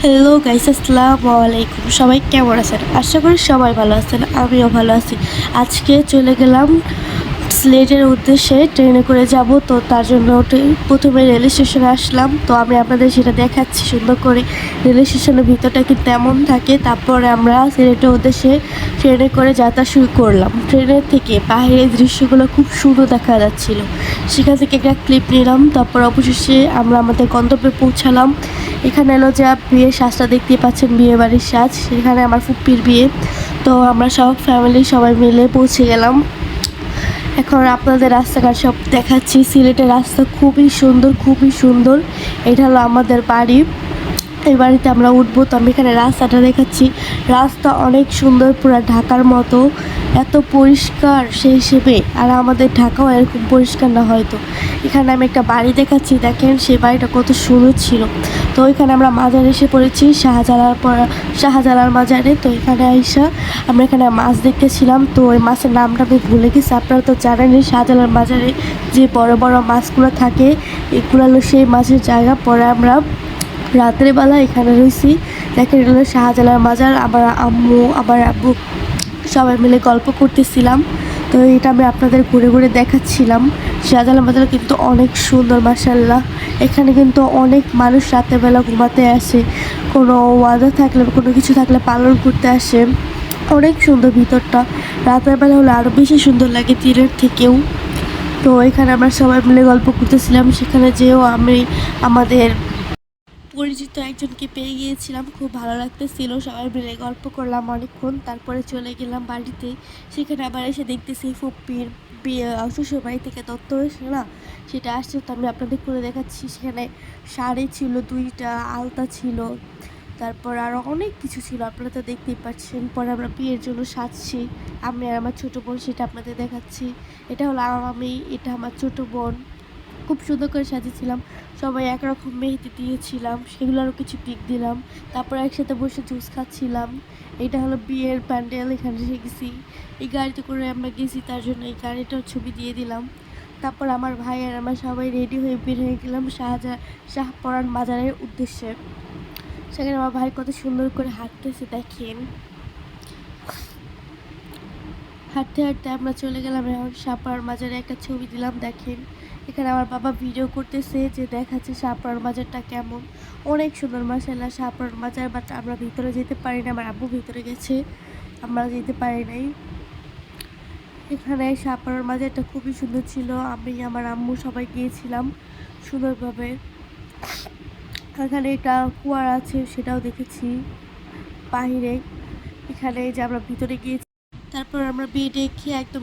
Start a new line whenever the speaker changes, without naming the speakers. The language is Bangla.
হ্যালো গাইস, আসসালামু আলাইকুম। সবাই কেমন আছেন? আশা করি সবাই ভালো আছেন, আমিও ভালো আছি। আজকে চলে গেলাম সিলেটের উদ্দেশ্যে, ট্রেনে করে যাব। তো তার জন্য প্রথমে রেল স্টেশনে আসলাম। তো আমি আপনাদের সেটা দেখাচ্ছি সুন্দর করে। রেল স্টেশনের ভিতরটা কিন্তু এমন থাকে। তারপরে আমরা সিলেটের উদ্দেশ্যে ট্রেনে করে যাত্রা শুরু করলাম। ট্রেনের থেকে বাইরের দৃশ্যগুলো খুব সুন্দর দেখা যাচ্ছিল। সেখান থেকে একটা ক্লিপ নিলাম। তারপর অবশেষে আমরা আমাদের গন্তব্যে পৌঁছালাম। এখানে এলো যে বিয়ের সাজটা দেখতে পাচ্ছেন, বিয়ে বাড়ির সাজ। সেখানে আমার ফুপ্পির বিয়ে। তো আমরা সব ফ্যামিলি সবাই মিলে পৌঁছে গেলাম। এখন আপনাদের রাস্তাঘাট সব দেখাচ্ছি। সিলেটের রাস্তা খুবই সুন্দর, খুবই সুন্দর। এটা হলো আমাদের বাড়ি। এই বাড়িতে আমরা উঠবো। তো আমি এখানে রাস্তাটা দেখাচ্ছি। রাস্তা অনেক সুন্দর, পুরো ঢাকার মতো, এত পরিষ্কার সেই হিসেবে। আর আমাদের ঢাকাও এরকম পরিষ্কার না হয়তো। এখানে আমি একটা বাড়ি দেখাচ্ছি, দেখেন সেই বাড়িটা কত সুন্দর ছিল। তো এখানে আমরা মাজারে এসে পড়েছি, শাহজালাল মাজারে। তো এখানে আইসা আমরা এখানে মাছ দেখতেছিলাম। তো ওই মাছের নামটা আমি ভুলে গেছি। আপনারা তো জানেনই শাহজালাল মাজারে যে বড় বড় মাছগুলো থাকে, এগুলো হলো সেই মাছের জায়গা। পরে আমরা রাত্রেবেলা এখানে রয়েছি। দেখেন এটা হলো শাহজালাল মাজার। আমার আম্মু, আমার আব্বু সবাই মিলে গল্প করতেছিলাম। তো এটা আমি আপনাদের ঘুরে ঘুরে দেখাচ্ছিলাম। শাহজালাল মাজার কিন্তু অনেক সুন্দর, মাশাআল্লাহ। এখানে কিন্তু অনেক মানুষ রাতেরবেলা ঘুমাতে আসে, কোনো ওয়াদা থাকলে, কোনো কিছু থাকলে পালন করতে আসে। অনেক সুন্দর ভিতরটা। রাতের বেলা হলে আরও বেশি সুন্দর লাগে তীরের থেকেও। তো এখানে আমরা সবাই মিলে গল্প করতেছিলাম। সেখানে যেও আমি আমাদের পরিচিত একজনকে পেয়ে গিয়েছিলাম, খুব ভালো লাগতেছিল। সবাই মিলে গল্প করলাম অনেকক্ষণ। তারপরে চলে গেলাম বাড়িতে। সেখানে আবার এসে দেখতেছি ফুপ্পির বিয়ে, শ্বশুর বাড়ি থেকে তত্ত্ব এসে না, সেটা আসছে। তো আমি আপনাদের করে দেখাচ্ছি। সেখানে শাড়ি ছিল, 2টা আলতা ছিল, তারপর আরও অনেক কিছু ছিল, আপনারা তো দেখতেই পাচ্ছেন। পরে আমরা বিয়ের জন্য সাজছি, আমি আর আমার ছোটো বোন, সেটা আপনাদের দেখাচ্ছি। এটা হলো আমি, এটা আমার ছোটো বোন। খুব সুন্দর করে সাজিয়েছিলাম। সবাই একরকম মেহেদি দিয়েছিলাম, সেগুলোরও কিছু পিক দিলাম। তারপর একসাথে বসে জুস খাচ্ছিলাম। এটা হলো বিয়ের প্যান্ডেল, এখানে এসে গেছি। এই গাড়িতে করে আমরা গেছি, তার জন্য এই গাড়িটার ছবি দিয়ে দিলাম। তারপর আমার ভাই আর আমরা সবাই রেডি হয়ে বের হয়ে গেলাম শাহপরান বাজারের উদ্দেশ্যে। সেখানে আমার ভাই কত সুন্দর করে হাঁটতেছে, দেখেন। হাঁটতে হাঁটতে আমরা চলে গেলাম এখন শাহপরান বাজারে। একটা ছবি দিলাম, দেখেন। এখানে আমার বাবা ভিডিও করতেছে, যে দেখাচ্ছে শাহপরান বাজারটা কেমন। অনেক সুন্দর, মাশাআল্লাহ, শাহপরান বাজার। বাট আমরা ভিতরে যেতে পারি না, আমার আব্বু ভিতরে গেছে, আমরা যেতে পারি নাই। এখানে শাহপরান বাজারটা খুবই সুন্দর ছিল। আমি, আমার আম্মু সবাই গিয়েছিলাম সুন্দরভাবে। এখানে একটা কুয়ার আছে, সেটাও দেখেছি বাহিরে। এখানে যে আমরা ভিতরে গিয়েছি, তারপর আমরা বেডে খেয়ে একদম